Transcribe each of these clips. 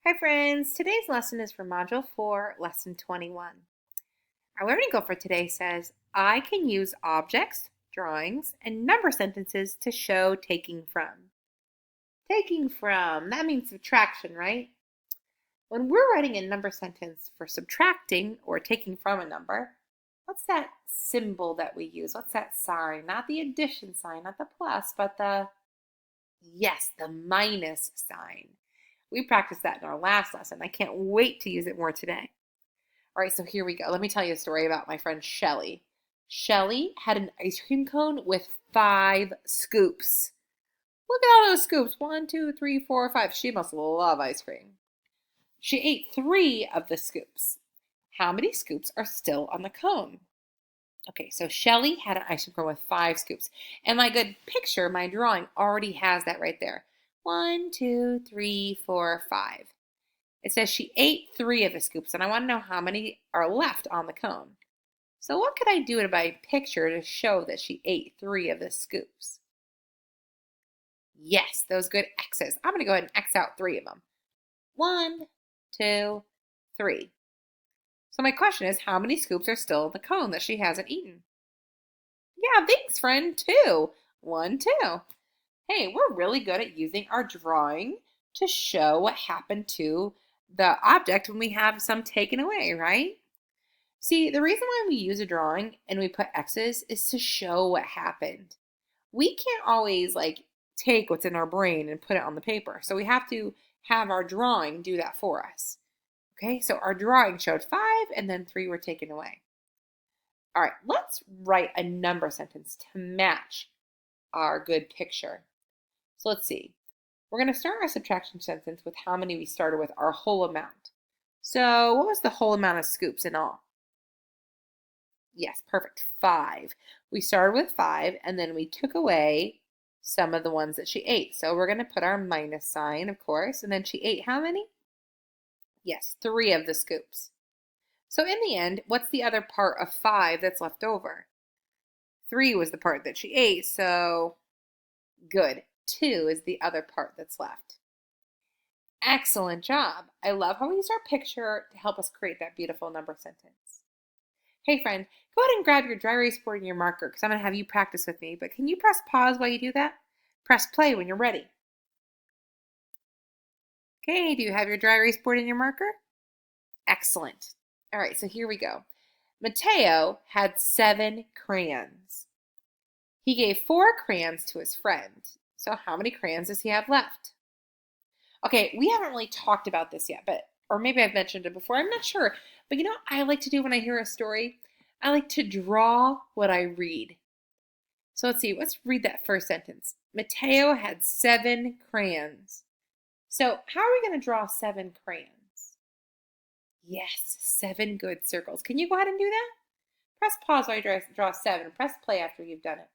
Hi friends, today's lesson is for Module 4, Lesson 21. Our learning goal for today says, I can use objects, drawings, and number sentences to show taking from. Taking from, that means subtraction, right? When we're writing a number sentence for subtracting or taking from a number, what's that symbol that we use? What's that sign? Not the addition sign, not the plus, but the minus sign. We practiced that in our last lesson. I can't wait to use it more today. All right, so here we go. Let me tell you a story about my friend Shelly. Shelly had an ice cream cone with 5 scoops. Look at all those scoops. 1, 2, 3, 4, 5. She must love ice cream. She ate 3 of the scoops. How many scoops are still on the cone? Okay, so Shelly had an ice cream cone with 5 scoops. And my good picture, my drawing, already has that right there. 1, 2, 3, 4, 5. It says she ate 3 of the scoops, and I want to know how many are left on the cone. So what could I do to my picture to show that she ate 3 of the scoops? Yes, those good X's. I'm going to go ahead and X out 3 of them. 1, 2, 3. So my question is, how many scoops are still in the cone that she hasn't eaten? Yeah, thanks, friend. 2. 1, 2. Hey, we're really good at using our drawing to show what happened to the object when we have some taken away, right? See, the reason why we use a drawing and we put X's is to show what happened. We can't always take what's in our brain and put it on the paper. So we have to have our drawing do that for us. Okay, so our drawing showed 5 and then 3 were taken away. All right, let's write a number sentence to match our good picture. So let's see. We're going to start our subtraction sentence with how many we started with, our whole amount. So what was the whole amount of scoops in all? Yes, perfect, 5. We started with 5, and then we took away some of the ones that she ate. So we're going to put our minus sign, of course, and then she ate how many? Yes, 3 of the scoops. So in the end, what's the other part of 5 that's left over? 3 was the part that she ate, so good. 2 is the other part that's left. Excellent job. I love how we use our picture to help us create that beautiful number sentence. Hey friend, go ahead and grab your dry erase board and your marker because I'm going to have you practice with me, but can you press pause while you do that? Press play when you're ready. Okay, do you have your dry erase board and your marker? Excellent. All right, so here we go. Mateo had 7 crayons. He gave 4 crayons to his friend. So how many crayons does he have left? Okay, we haven't really talked about this yet, or maybe I've mentioned it before. I'm not sure. But you know what I like to do when I hear a story? I like to draw what I read. So let's see. Let's read that first sentence. Mateo had 7 crayons. So how are we going to draw 7 crayons? Yes, 7 good circles. Can you go ahead and do that? Press pause while you draw 7. Press play after you've done it.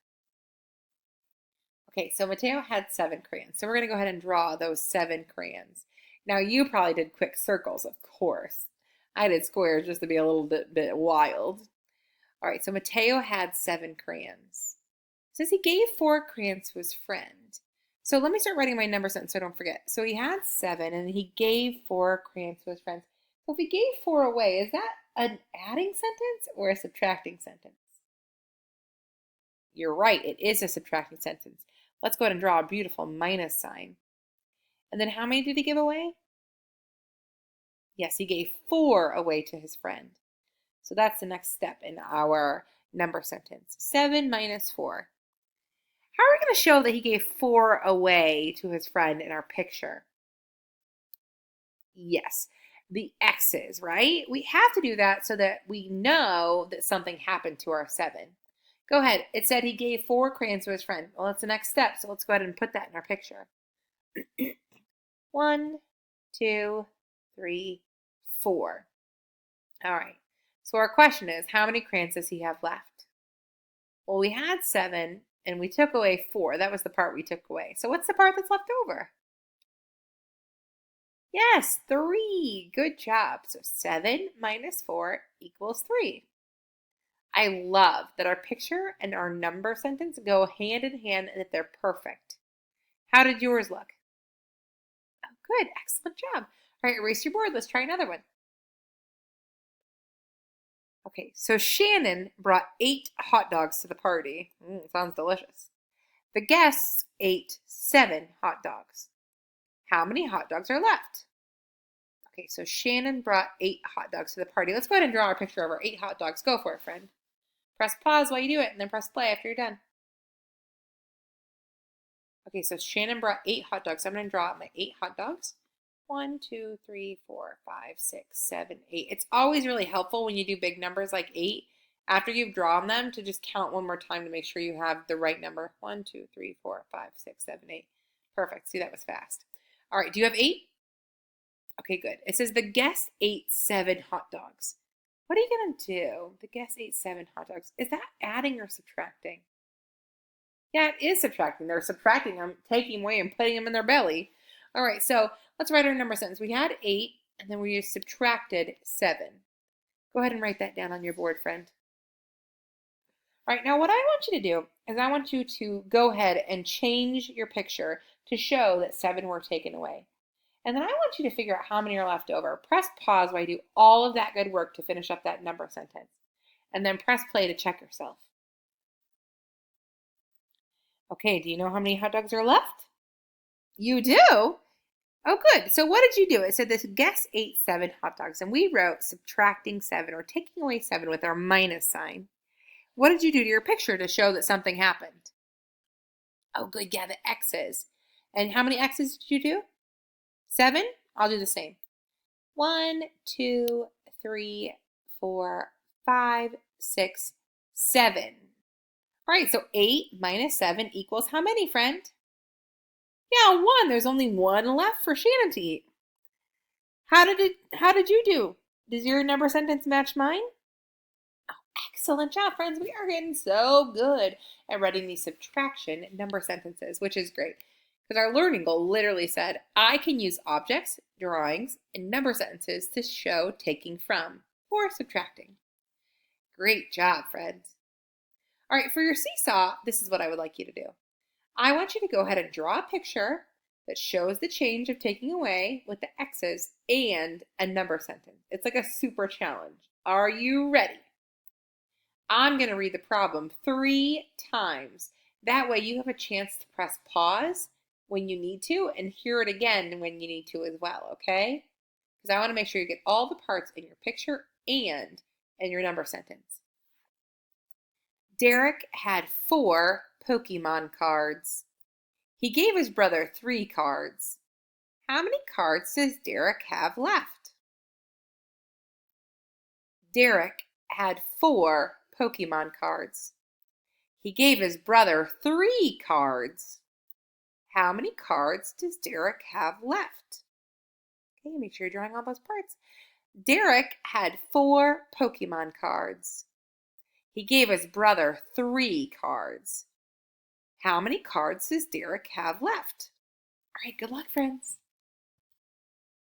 Okay, so Mateo had 7 crayons. So we're going to go ahead and draw those 7 crayons. Now you probably did quick circles, of course. I did squares just to be a little bit wild. All right, so Mateo had 7 crayons. It says he gave 4 crayons to his friend. So let me start writing my number sentence so I don't forget. So he had 7 and he gave 4 crayons to his friends. So if he gave 4 away, is that an adding sentence or a subtracting sentence? You're right, it is a subtracting sentence. Let's go ahead and draw a beautiful minus sign. And then how many did he give away? Yes, he gave 4 away to his friend. So that's the next step in our number sentence. 7 minus 4. How are we going to show that he gave 4 away to his friend in our picture? Yes, the X's, right? We have to do that so that we know that something happened to our 7. Go ahead. It said he gave 4 crayons to his friend. Well, that's the next step, so let's go ahead and put that in our picture. 1, 2, 3, 4. All right. So our question is, how many crayons does he have left? Well, we had 7 and we took away 4. That was the part we took away. So what's the part that's left over? Yes, 3. Good job. So 7 minus 4 equals 3. I love that our picture and our number sentence go hand in hand and that they're perfect. How did yours look? Oh, good. Excellent job. All right, erase your board. Let's try another one. Okay, so Shannon brought 8 hot dogs to the party. Sounds delicious. The guests ate 7 hot dogs. How many hot dogs are left? Okay, so Shannon brought 8 hot dogs to the party. Let's go ahead and draw our picture of our 8 hot dogs. Go for it, friend. Press pause while you do it, and then press play after you're done. Okay, so Shannon brought 8 hot dogs. I'm going to draw out my 8 hot dogs. 1, 2, 3, 4, 5, 6, 7, 8. It's always really helpful when you do big numbers like 8, after you've drawn them, to just count one more time to make sure you have the right number. 1, 2, 3, 4, 5, 6, 7, 8. Perfect. See, that was fast. All right, do you have 8? Okay, good. It says the guests ate 7 hot dogs. What are you going to do? The guests ate 7 hot dogs. Is that adding or subtracting? Yeah, it is subtracting. They're subtracting them, taking away and putting them in their belly. All right, so let's write our number sentence. We had 8, and then we subtracted 7. Go ahead and write that down on your board, friend. All right, now what I want you to do is I want you to go ahead and change your picture to show that 7 were taken away. And then I want you to figure out how many are left over. Press pause while you do all of that good work to finish up that number sentence. And then press play to check yourself. Okay, do you know how many hot dogs are left? You do? Oh, good. So what did you do? It said the guests ate 7 hot dogs, and we wrote subtracting 7 or taking away 7 with our minus sign. What did you do to your picture to show that something happened? Oh, good. Yeah, the X's. And how many X's did you do? 7? I'll do the same. 1, 2, 3, 4, 5, 6, 7. All right, so 8 minus 7 equals how many, friend? Yeah, 1. There's only 1 left for Shannon to eat. How did you do? Does your number sentence match mine? Oh, excellent job, friends. We are getting so good at writing these subtraction number sentences, which is great. Because our learning goal literally said, I can use objects, drawings, and number sentences to show taking from or subtracting. Great job, friends. All right, for your seesaw, this is what I would like you to do. I want you to go ahead and draw a picture that shows the change of taking away with the X's and a number sentence. It's like a super challenge. Are you ready? I'm going to read the problem 3 times. That way you have a chance to press pause when you need to and hear it again when you need to as well, okay? Because I want to make sure you get all the parts in your picture and in your number sentence. Derek had 4 Pokemon cards. He gave his brother 3 cards. How many cards does Derek have left? Derek had 4 Pokemon cards. He gave his brother 3 cards. How many cards does Derek have left? Okay, make sure you're drawing all those parts. Derek had 4 Pokemon cards. He gave his brother 3 cards. How many cards does Derek have left? All right, good luck, friends.